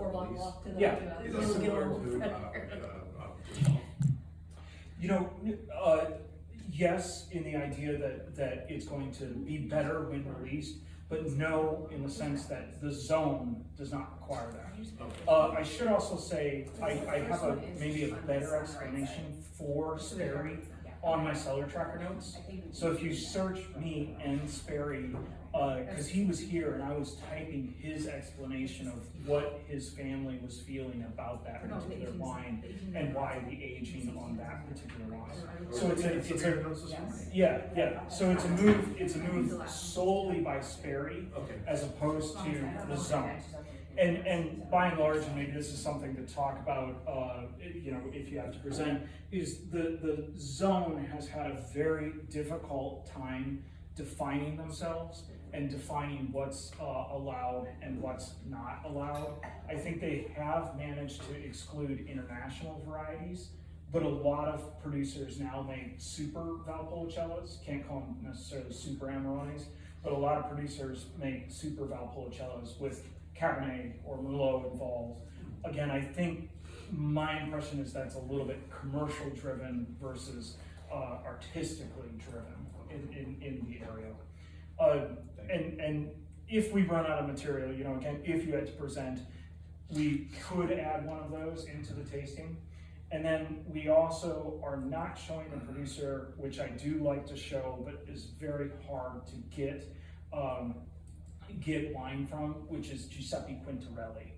4-block walk to the. Yeah. to, Is uh, it get a similar little- to You know, yes, in the idea that it's going to be better when released, but no, in the sense that the zone does not require that. I should also say, I have maybe a better explanation for Sperry on my seller tracker notes. So if you search me and Sperry, because he was here and I was typing his explanation of what his family was feeling about that particular wine and why the aging on that particular wine. So so it's a move solely by Sperry as opposed to the zone. And by and large, and maybe this is something to talk about, you know, if you have to present, is the zone has had a very difficult time defining themselves and defining what's allowed and what's not allowed. I think they have managed to exclude international varieties, but a lot of producers now make super Valpolicellas, can't call them necessarily super Amarones, but a lot of producers make super Valpolicellas with Cabernet or Merlot involved. Again, I think my impression is that's a little bit commercial driven versus artistically driven in the area. And if we run out of material, you know, again, if you had to present, we could add one of those into the tasting. And then we also are not showing the producer, which I do like to show, but is very hard to get wine from, which is Giuseppe Quintarelli.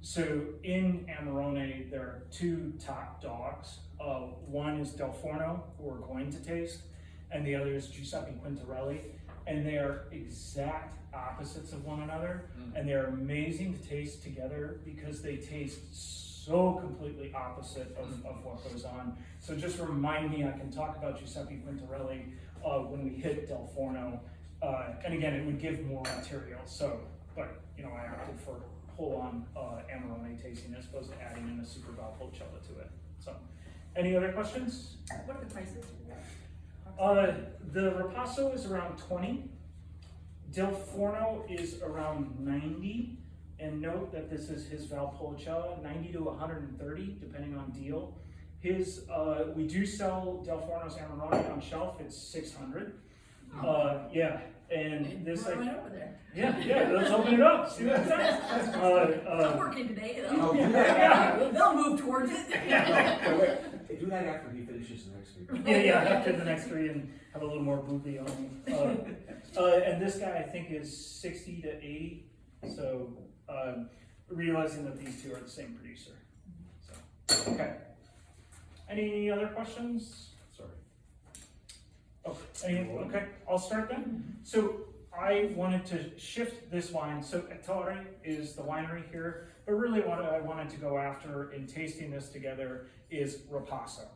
So in Amarone, there are two top dogs. One is Del Forno, who we're going to taste, and the other is Giuseppe Quintarelli. And they are exact opposites of one another, and they're amazing to taste together because they taste so completely opposite of what goes on. So just remind me, I can talk about Giuseppe Quintarelli when we hit Del Forno. And again, it would give more material. So, but you know, I opted for full-on Amarone tasting as opposed to adding in a super Valpolicella to it. So, any other questions? What are the prices? The Ripasso is around 20. Del Forno is around 90. And note that this is his Valpolicella, 90 to 130, depending on deal. His, we do sell Del Forno's Amarone on shelf. It's 600. Yeah, and this Right over there. yeah, let's open it up. See what happens. I'm working today. Yeah. They'll move towards it. Wait, do that after he finishes the next week. Yeah, after the next three and have a little more boopy on me. And this guy I think is 60 to 80. So realizing that these two are the same producer. So, okay. Any other questions? Sorry. Oh, okay, I'll start then. So I wanted to shift this wine. So Ettore is the winery here, but really what I wanted to go after in tasting this together is Ripasso.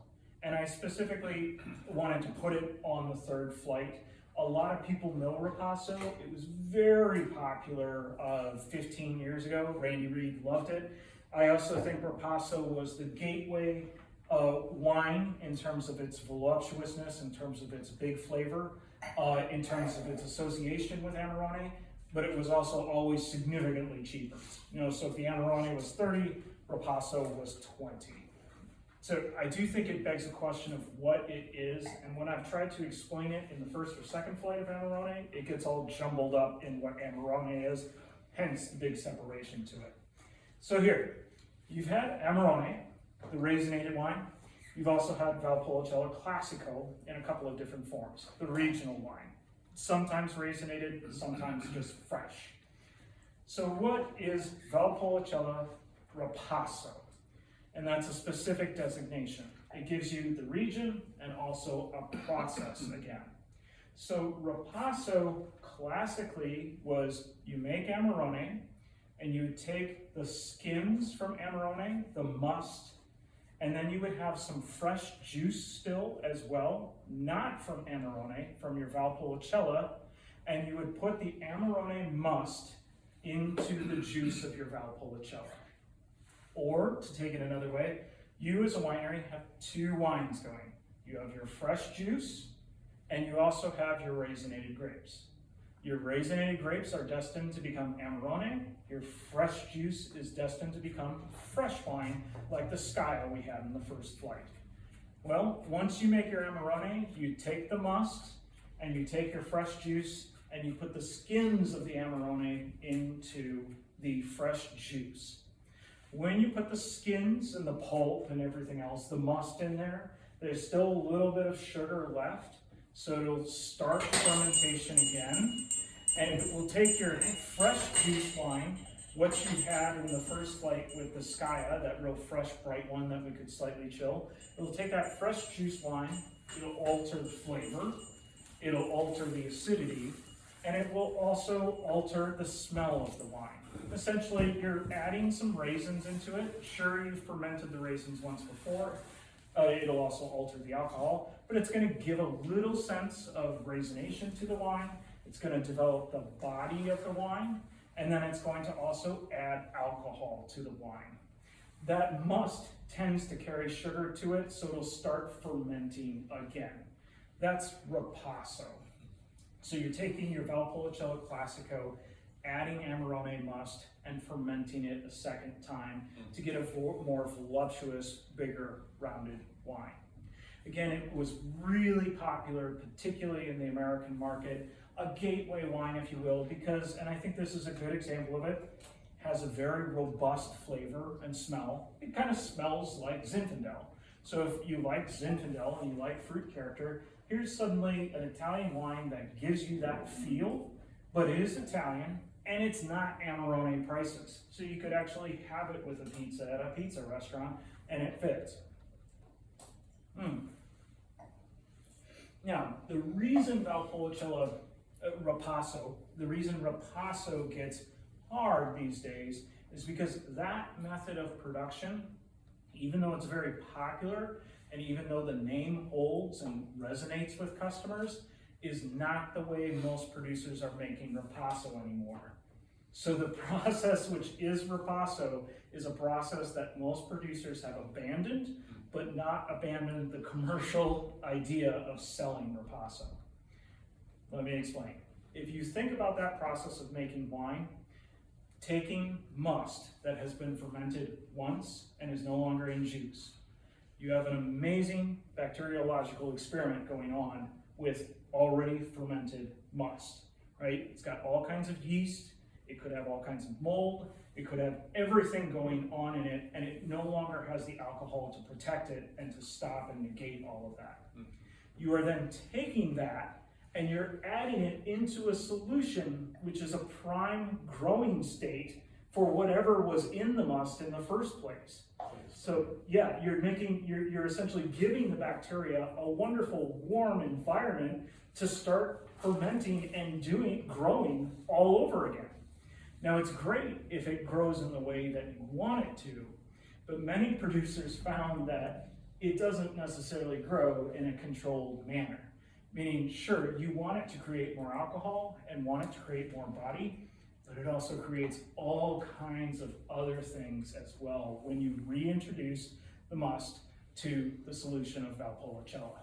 And I specifically wanted to put it on the third flight. A lot of people know Ripasso. It was very popular 15 years ago. Randy Reed loved it. I also think Ripasso was the gateway wine in terms of its voluptuousness, in terms of its big flavor, in terms of its association with Amarone, but it was also always significantly cheaper. You know, so if the Amarone was 30, Ripasso was 20. So I do think it begs the question of what it is, and when I've tried to explain it in the first or second flight of Amarone, it gets all jumbled up in what Amarone is, hence the big separation to it. So here, you've had Amarone, the raisinated wine. You've also had Valpolicella Classico in a couple of different forms, the regional wine. Sometimes raisinated, sometimes just fresh. So what is Valpolicella Ripasso? And that's a specific designation. It gives you the region and also a process again. So Ripasso classically was you make Amarone and you would take the skins from Amarone, the must, and then you would have some fresh juice still as well, not from Amarone, from your Valpolicella, and you would put the Amarone must into the juice of your Valpolicella. Or, to take it another way, you as a winery have two wines going. You have your fresh juice, and you also have your raisinated grapes. Your raisinated grapes are destined to become Amarone. Your fresh juice is destined to become fresh wine, like the Skya we had in the first flight. Well, once you make your Amarone, you take the must and you take your fresh juice and you put the skins of the Amarone into the fresh juice. When you put the skins and the pulp and everything else, the must in there, there's still a little bit of sugar left, so it'll start fermentation again, and it will take your fresh juice wine, what you had in the first flight with the Skya, that real fresh, bright one that we could slightly chill. It'll take that fresh juice wine, it'll alter the flavor, it'll alter the acidity, and it will also alter the smell of the wine. Essentially, you're adding some raisins into it. Sure, you've fermented the raisins once before. It'll also alter the alcohol, but it's going to give a little sense of raisination to the wine. It's going to develop the body of the wine, and then it's going to also add alcohol to the wine. That must tends to carry sugar to it, so it'll start fermenting again. That's Ripasso. So you're taking your Valpolicella Classico, adding Amarone must, and fermenting it a second time to get a more voluptuous, bigger, rounded wine. Again, it was really popular, particularly in the American market, a gateway wine, if you will, because, and I think this is a good example of it, has a very robust flavor and smell. It kind of smells like Zinfandel. So if you like Zinfandel and you like fruit character, here's suddenly an Italian wine that gives you that feel, but it is Italian, and it's not Amarone prices. So you could actually have it with a pizza at a pizza restaurant, and it fits. Now, the reason Valpolicella Ripasso, the reason Ripasso gets hard these days is because that method of production, even though it's very popular, and even though the name holds and resonates with customers, is not the way most producers are making Ripasso anymore. So the process which is Ripasso is a process that most producers have abandoned, but not abandoned the commercial idea of selling Ripasso. Let me explain. If you think about that process of making wine, taking must that has been fermented once and is no longer in juice, you have an amazing bacteriological experiment going on with already fermented must, right? It's got all kinds of yeast, it could have all kinds of mold, it could have everything going on in it, and it no longer has the alcohol to protect it and to stop and negate all of that. You are then taking that and you're adding it into a solution which is a prime growing state for whatever was in the must in the first place. So yeah, you're essentially giving the bacteria a wonderful warm environment to start fermenting and growing all over again. Now it's great if it grows in the way that you want it to, but many producers found that it doesn't necessarily grow in a controlled manner. Meaning, sure, you want it to create more alcohol and want it to create more body, but it also creates all kinds of other things as well when you reintroduce the must to the solution of Valpolicella.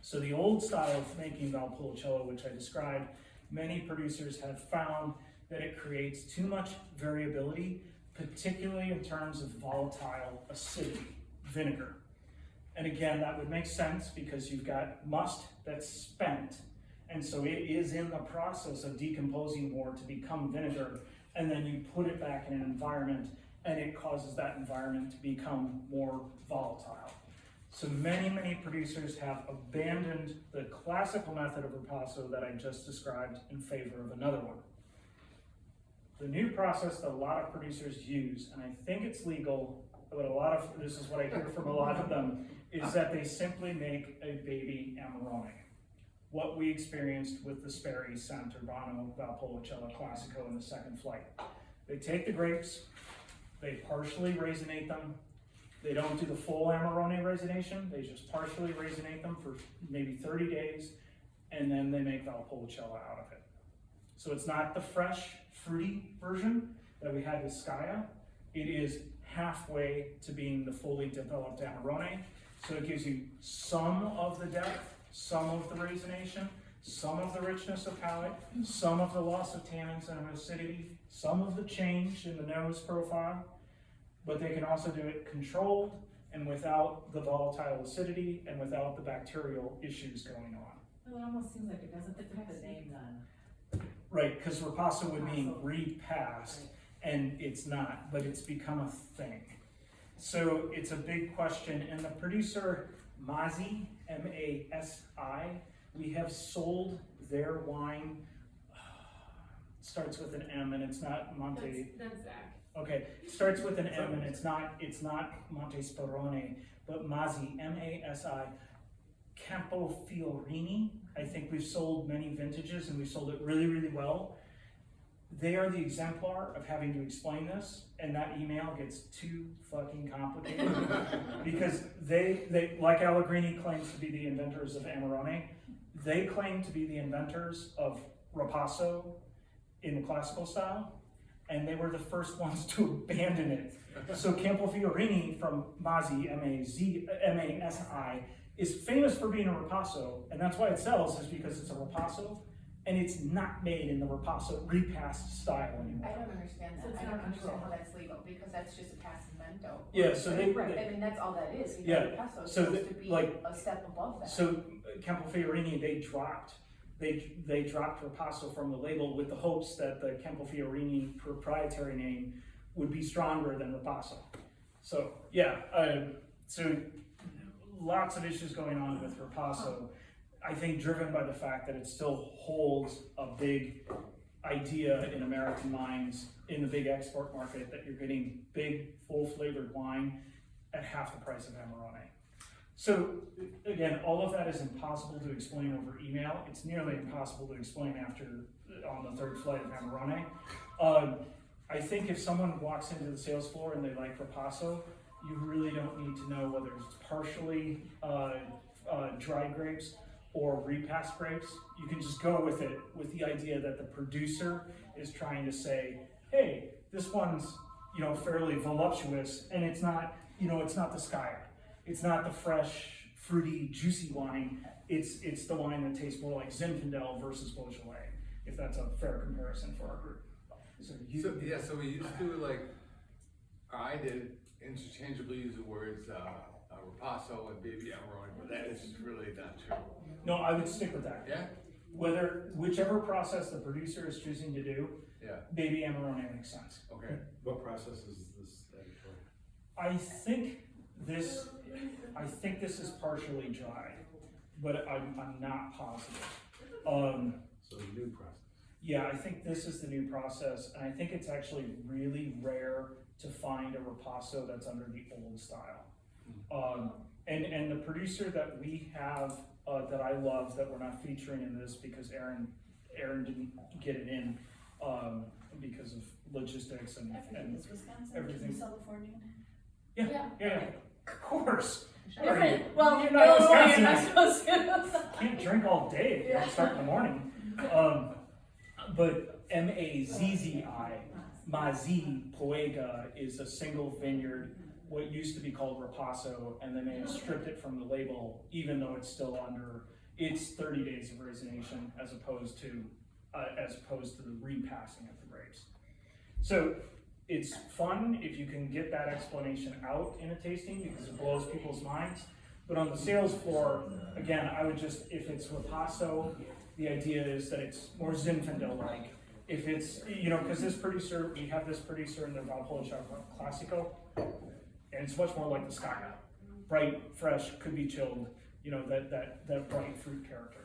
So the old style of making Valpolicella, which I described, many producers have found that it creates too much variability, particularly in terms of volatile acidity, vinegar. And again, that would make sense because you've got must that's spent, and so it is in the process of decomposing more to become vinegar, and then you put it back in an environment and it causes that environment to become more volatile. So many producers have abandoned the classical method of Ripasso that I just described in favor of another one. The new process that a lot of producers use, and I think it's legal, but this is what I hear from a lot of them, is that they simply make a baby Amarone. What we experienced with the Sperry Santurbano Valpolicella Classico in the second flight. They take the grapes, they partially raisinate them. They don't do the full Amarone raisination, they just partially raisinate them for maybe 30 days, and then they make Valpolicella out of it. So it's not the fresh, fruity version that we had with Skya. It is halfway to being the fully developed Amarone. So it gives you some of the depth, some of the raisination, some of the richness of palate, some of the loss of tannins and acidity, some of the change in the nose profile, but they can also do it controlled and without the volatile acidity and without the bacterial issues going on. Well, it almost seems like it doesn't fit the name then. Right, because Ripasso would mean repassed, and it's not, but it's become a thing. So it's a big question, and the producer, Masi, M-A-S-I, we have sold their wine, starts with an M, and it's not Monte. That's Zach. Okay, it starts with an M, and it's not Monte Sperone, but Masi, M-A-S-I, Campo Fiorini. I think we've sold many vintages, and we've sold it really, really well. They are the exemplar of having to explain this, and that email gets too fucking complicated because they like Allegrini claims to be the inventors of Amarone. They claim to be the inventors of Ripasso in the classical style, and they were the first ones to abandon it. So Campo Fiorini from Masi, M-A-S-I, is famous for being a Ripasso, and that's why it sells, is because it's a Ripasso, and it's not made in the Ripasso repassed style anymore. I don't understand So that. it's I not don't understand controlled. how that's legal, because that's just a passamento. Yeah, so they, I mean, that's all that is. Yeah, Picasso is so supposed the- to be like- a step above that. so Campo Fiorini, they dropped Ripasso from the label with the hopes that the Campo Fiorini proprietary name would be stronger than Ripasso. So yeah, so lots of issues going on with Ripasso. I think driven by the fact that it still holds a big idea in American minds in the big export market that you're getting big, full flavored wine at half the price of Amarone. So again, all of that is impossible to explain over email. It's nearly impossible to explain on the third flight of Amarone. I think if someone walks into the sales floor and they like Ripasso, you really don't need to know whether it's partially dried grapes or repassed grapes. You can just go with it with the idea that the producer is trying to say, hey, this one's fairly voluptuous, and it's not the Skye. It's not the fresh, fruity, juicy wine. It's the wine that tastes more like Zinfandel versus Beaujolais, if that's a fair comparison for our group. So So we used to I did interchangeably use the words Ripasso and baby Amarone, but that is really not true. no, I would stick with that. Yeah? Whichever process the producer is choosing to do, Yeah, baby Amarone makes sense. okay. What process is this for? I think this is partially dry, but I'm not positive. So the new process. Yeah, I think this is the new process, and I think it's actually really rare to find a Ripasso that's under the old style. And the producer that we have that I love that we're not featuring in this because Aaron didn't get it in because of logistics and Wisconsin, everything. California. Yeah, of course. Different. Well, You're not Illinois, you're not Wisconsin. supposed to. Can't drink all day if you don't start in the morning. But M-A-Z-Z-I, Masi Poega is a single vineyard, what used to be called Ripasso, and then they have stripped it from the label, even though it's still under its 30 days of raisination, as opposed to the repassing of the grapes. So it's fun if you can get that explanation out in a tasting because it blows people's minds. But on the sales floor, again, I would just, if it's Ripasso, the idea is that it's more Zinfandel-like. If it's, because we have this producer in the Valpolicella Classico, and it's much more like the Skye. Bright, fresh, could be chilled, that bright fruit character.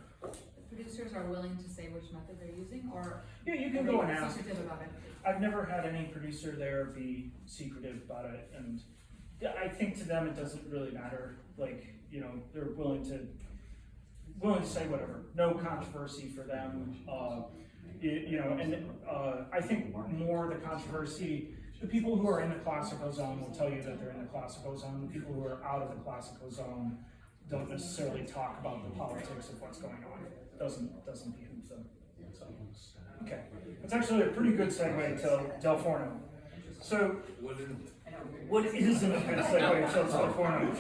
Producers are willing to say which method they're using, or Yeah, you are can they go and ask. secretive about it? I've never had any producer there be secretive about it, and I think to them it doesn't really matter. They're willing to say whatever. No controversy for them. I think more the controversy. The people who are in the Classico zone will tell you that they're in the Classico zone. The people who are out of the Classico zone don't necessarily talk about the politics of what's going on. Doesn't behove them. So, okay, that's actually a pretty good segue to Del Forno. So, what isn't a good segue to Del Forno?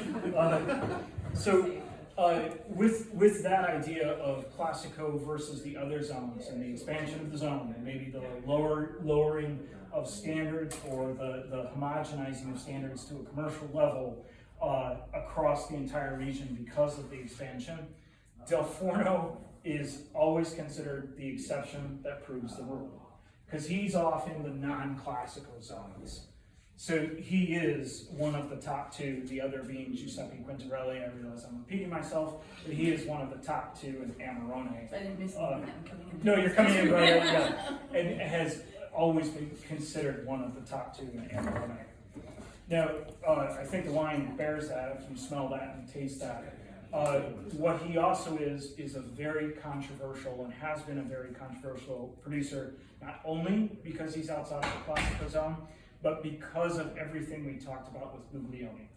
With that idea of Classico versus the other zones and the expansion of the zone and maybe the lowering of standards or the homogenizing of standards to a commercial level across the entire region because of the expansion, Del Forno is always considered the exception that proves the rule because he's off in the non-Classico zones. So he is one of the top two, the other being Giuseppe Quintarelli. I realize I'm repeating myself, but he is one of the top two in Amarone. So I didn't miss anything, I'm coming in. No, you're coming in right, yeah, and has always been considered one of the top two in Amarone. Now, I think the wine bears that if you smell that and taste that. What he also is a very controversial and has been a very controversial producer, not only because he's outside of the Classico zone, but because of everything we talked about with Buglioni.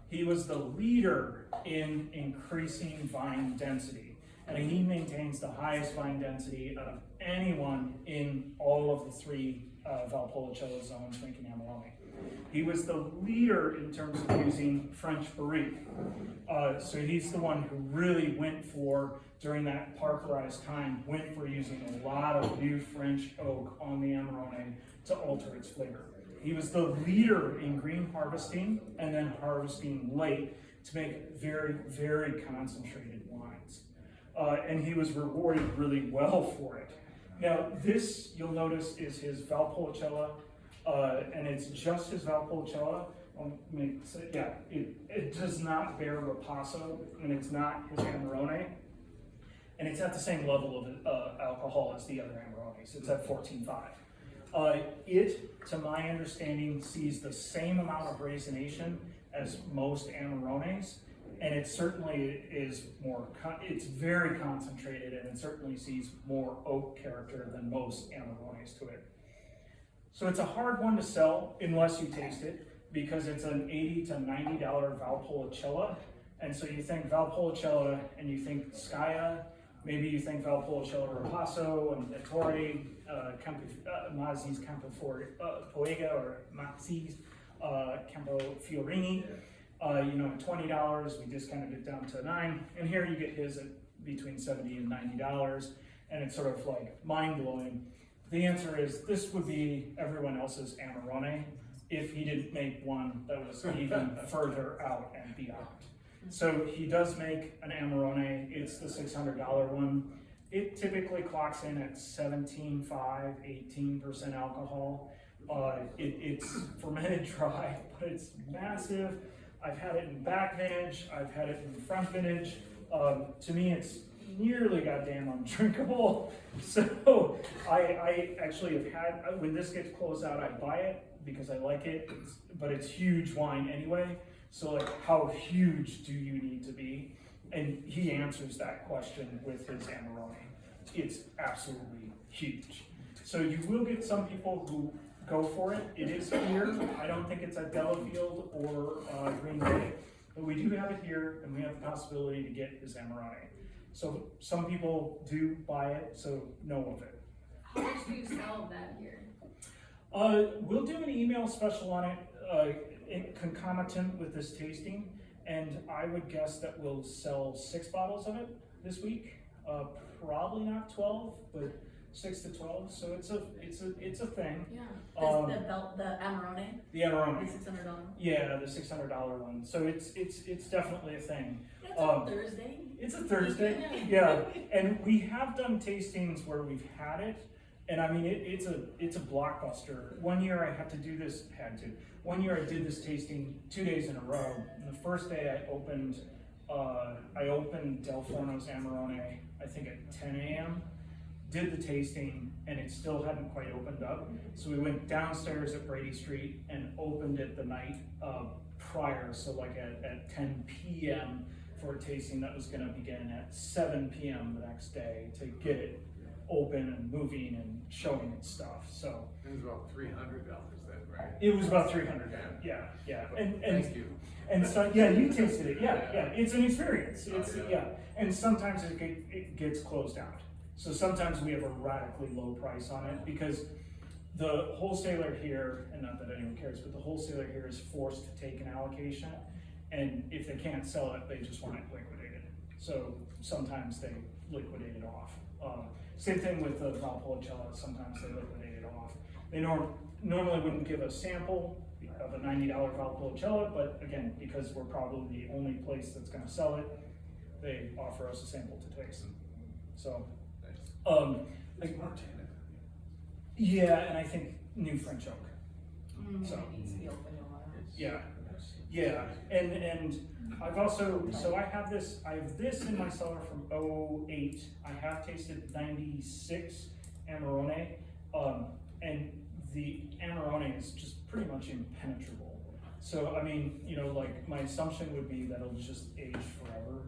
He was the leader in increasing vine density, and he maintains the highest vine density of anyone in all of the three Valpolicella zones, drinking Amarone. He was the leader in terms of using French barrique. So he's the one who really went for, during that Parkerized time, went for using a lot of new French oak on the Amarone to alter its flavor. He was the leader in green harvesting and then harvesting late to make very, very concentrated wines. And he was rewarded really well for it. Now this, you'll notice, is his Valpolicella, and it's just his Valpolicella. Yeah, it does not bear Ripasso, and it's not his Amarone. And it's at the same level of alcohol as the other Amarones. It's at 14.5. It, to my understanding, sees the same amount of raisination as most Amarones, and it certainly is more, it's very concentrated, and it certainly sees more oak character than most Amarones to it. So it's a hard one to sell unless you taste it, because it's an $80 to $90 Valpolicella, and so you think Valpolicella and you think Skaya. Maybe you think Valpolicella Ripasso and Ettore, Mazzi's Campopoega or Mazzi's Campo Fiorini. At $20, we discounted it down to $9, and here you get his at between $70 and $90, and it's sort of like mind-blowing. The answer is this would be everyone else's Amarone if he didn't make one that was even further out and beyond. So he does make an Amarone. It's the $600 one. It typically clocks in at 17.5, 18% alcohol. It's fermented dry, but it's massive. I've had it in back vintage. I've had it in front vintage. To me, it's nearly goddamn undrinkable. So I actually have had, when this gets closed out, I buy it because I like it, but it's huge wine anyway. So like, how huge do you need to be? And he answers that question with his Amarone. It's absolutely huge. So you will get some people who go for it. It is here. I don't think it's at Delafield or Green Bay, but we do have it here, and we have the possibility to get his Amarone. So some people do buy it, so know of it. How much do you sell that here? We'll do an email special on it, concomitant with this tasting, and I would guess that we'll sell 6 bottles of it this week. Probably not 12, but 6 to 12. So it's a thing. Yeah. The Amarone? The Amarone. The $600? Yeah, the $600 one. So it's definitely a thing. It's a Thursday. It's a Thursday. Yeah, and we have done tastings where we've had it. And I mean, it's a blockbuster. One year I had to do this, One year I did this tasting 2 days in a row. And the first day I opened Del Forno's Amarone, I think at 10 a.m. Did the tasting, and it still hadn't quite opened up. So we went downstairs at Brady Street and opened it the night prior, so like at 10 p.m. for a tasting that was gonna begin at 7 p.m. the next day to get it open and moving and showing its stuff. So It was about $300 then, right? it was about 300. Yeah. And Thank you. and so yeah, you tasted it. Yeah. It's an experience. It's Oh, yeah. yeah. And sometimes it gets closed out. So sometimes we have a radically low price on it because the wholesaler here, and not that anyone cares, but the wholesaler here is forced to take an allocation, and if they can't sell it, they just want it liquidated. So sometimes they liquidate it off. Same thing with the Valpolicella, sometimes they liquidate it off. They normally wouldn't give a sample of a $90 Valpolicella, but again, because we're probably the only place that's gonna sell it, they offer us a sample to taste. So, It's more tannic. yeah, and I think new French oak. So, It needs to be open a lot. yeah, yeah, and I've also, so I have this in my cellar from '08. I have tasted 96 Amarone, and the Amarone is just pretty much impenetrable. So, I mean, you know, like, my assumption would be that it'll just age forever,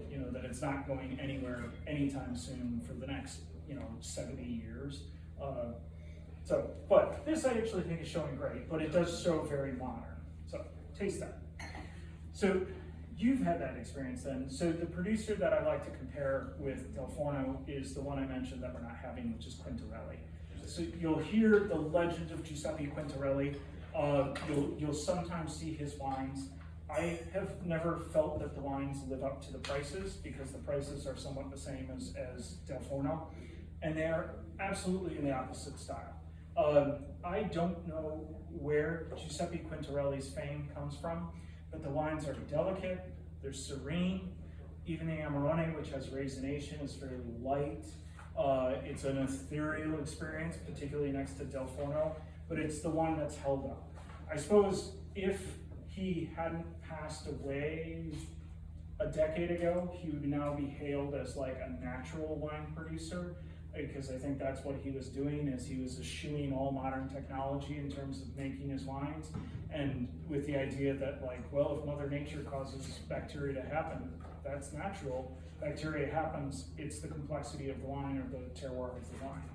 you know, that it's not going anywhere anytime soon for the next, 70 years. But this I actually think is showing great, but it does show very modern. So, taste that. So, you've had that experience then. So, the producer that I like to compare with Del Forno is the one I mentioned that we're not having, which is Quintarelli. So, you'll hear the legend of Giuseppe Quintarelli. You'll sometimes see his wines. I have never felt that the wines live up to the prices because the prices are somewhat the same as Del Forno, and they're absolutely in the opposite style. I don't know where Giuseppe Quintarelli's fame comes from, but the wines are delicate, they're serene. Even the Amarone, which has raisination, is fairly light. It's an ethereal experience, particularly next to Del Forno, but it's the one that's held up. I suppose if he hadn't passed away a decade ago, he would now be hailed as like a natural wine producer, because I think that's what he was doing, is he was eschewing all modern technology in terms of making his wines, and with the idea that, like, well, if Mother Nature causes bacteria to happen, that's natural. Bacteria happens, it's the complexity of the wine or the terroir of the wine.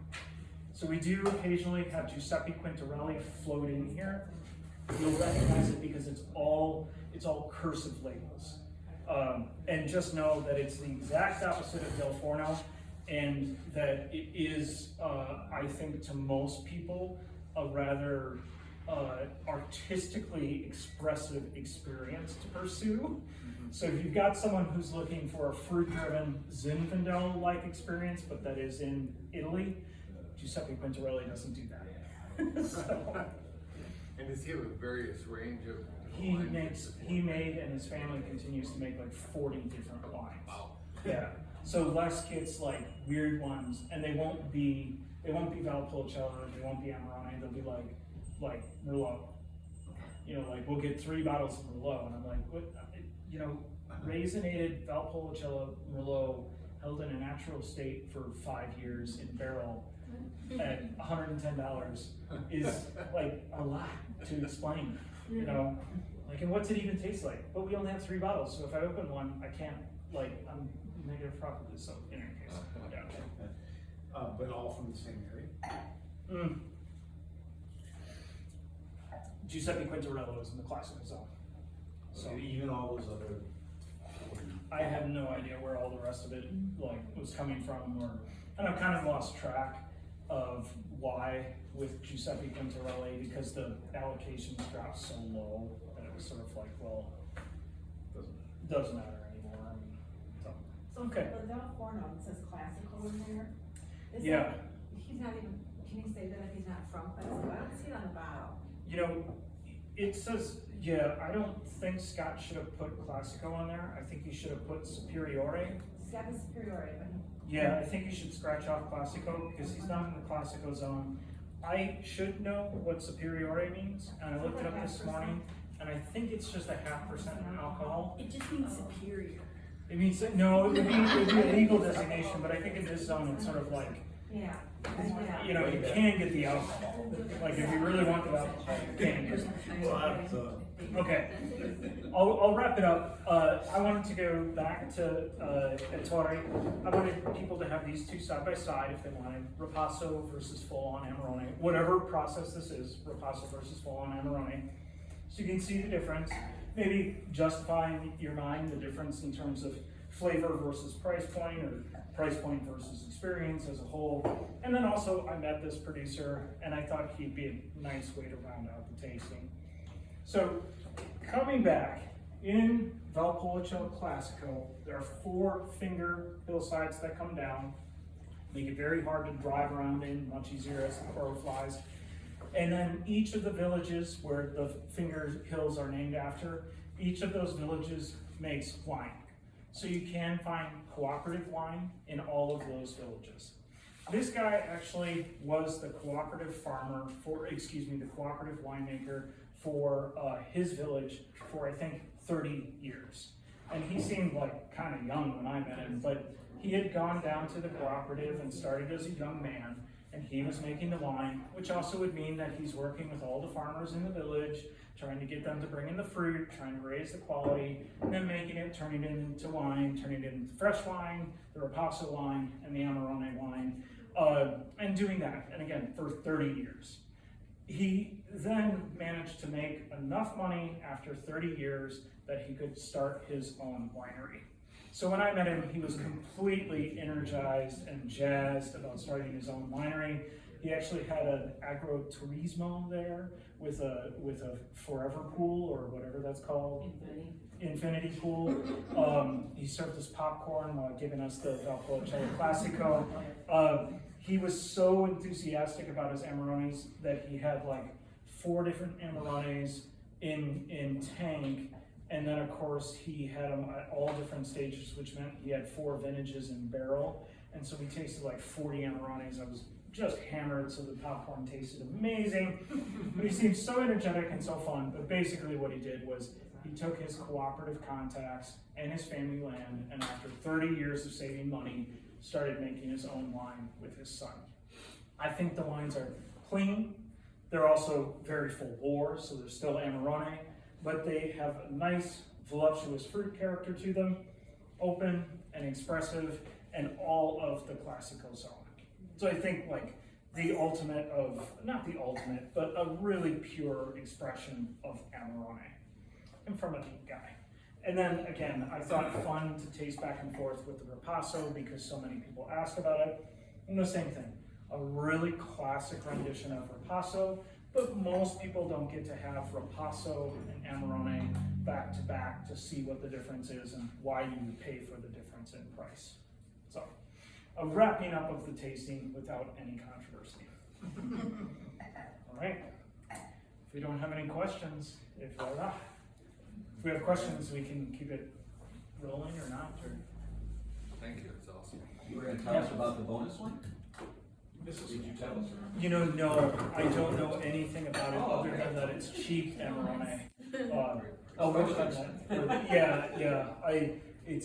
So we do occasionally have Giuseppe Quintarelli float in here. You'll recognize it because it's all cursive labels. And just know that it's the exact opposite of Del Forno, and that it is, I think, to most people, a rather artistically expressive experience to pursue. So if you've got someone who's looking for a fruit-driven Zinfandel-like experience, but that is in Italy, Giuseppe Quintarelli doesn't do that. So, And does he have a various range of wines? he made, and his family continues to make, like 40 different wines. Wow. Yeah. So Les gets like weird ones, and they won't be Valpolicella, they won't be Amarone, they'll be like Merlot. Like we'll get 3 bottles of Merlot, and I'm like, what? Raisinated Valpolicella Merlot held in a natural state for 5 years in barrel at $110 is like a lot to explain, Like, and what's it even taste like? But we only have 3 bottles, so if I open one, I can't, I'm negative property, so in any case, yeah. But all from the same area? Giuseppe Quintarello is in the classic zone. So even all those other. I have no idea where all the rest of it was coming from, and I've kind of lost track of why with Giuseppe Quintarelli, because the allocations dropped so low that it was sort of like, well, doesn't matter anymore. I mean, So okay. the Del Forno, it says classical in there. Is Yeah. that- He's not even, can you say that if he's not from classical? I don't see it on the bottle. It says, yeah, I don't think Scott should have put Classico on there. I think he should have put Superiore. Seven superiority, but Yeah, I think you should scratch off Classico because he's not in the Classico zone. I should know what Superiore means, and I looked it up this morning, and I think it's just 0.5% alcohol. It just means superior. It means, no, it would be a legal designation, but I think in this zone, it's sort of like, yeah. you can get the alcohol. Like, if you really want the alcohol, you can get it. Well, that's, Okay, I'll wrap it up. I wanted to go back to Ettore. I wanted people to have these two side by side if they wanted. Ripasso versus full-on Amarone. Whatever process this is, Ripasso versus full-on Amarone. So you can see the difference. Maybe justify in your mind the difference in terms of flavor versus price point, or price point versus experience as a whole. And then also, I met this producer, and I thought he'd be a nice way to round out the tasting. So, coming back, In Valpolicella Classico, there are 4 finger hillsides that come down, make it very hard to drive around in, much easier as the crow flies. And then each of the villages where the finger hills are named after, each of those villages makes wine. So you can find cooperative wine in all of those villages. This guy actually was the cooperative farmer the cooperative winemaker for his village for I think 30 years. And he seemed like kind of young when I met him, but he had gone down to the cooperative and started as a young man, and he was making the wine, which also would mean that he's working with all the farmers in the village, trying to get them to bring in the fruit, trying to raise the quality, and then making it, turning it into wine, turning it into fresh wine, the Ripasso wine, and the Amarone wine, and doing that, and again, for 30 years. He then managed to make enough money after 30 years that he could start his own winery. So when I met him, he was completely energized and jazzed about starting his own winery. He actually had an agroturismo there with a forever pool, or whatever that's called. Infinity pool. He served us popcorn while giving us the Valpolicella Classico. He was so enthusiastic about his Amarones that he had like 4 different Amarones in tank, and then of course he had them at all different stages, which meant he had 4 vintages in barrel, and so we tasted like 40 Amarones. I was just hammered, so the popcorn tasted amazing. But he seemed so energetic and so fun. But basically what he did was he took his cooperative contacts and his family land, and after 30 years of saving money, started making his own wine with his son. I think the wines are clean. They're also very full bore, so they're still Amarone, but they have a nice, voluptuous fruit character to them, open and expressive, and all of the Classico zone. So I think like the ultimate of, not the ultimate, but a really pure expression of Amarone, and from a deep guy. And then again, I thought it fun to taste back and forth with the Ripasso because so many people ask about it. And the same thing, a really classic rendition of Ripasso, but most people don't get to have Ripasso and Amarone back to back to see what the difference is and why you would pay for the difference in price. So, a wrapping up of the tasting without any controversy. All right. If we don't have any questions, if we have questions, we can keep it rolling or not. Or... Thank you, it's awesome. You were gonna tell us about the bonus one? Did you tell us? You know, no, I don't know anything about it other than that it's cheap Amarone. Oh, which one? Yeah.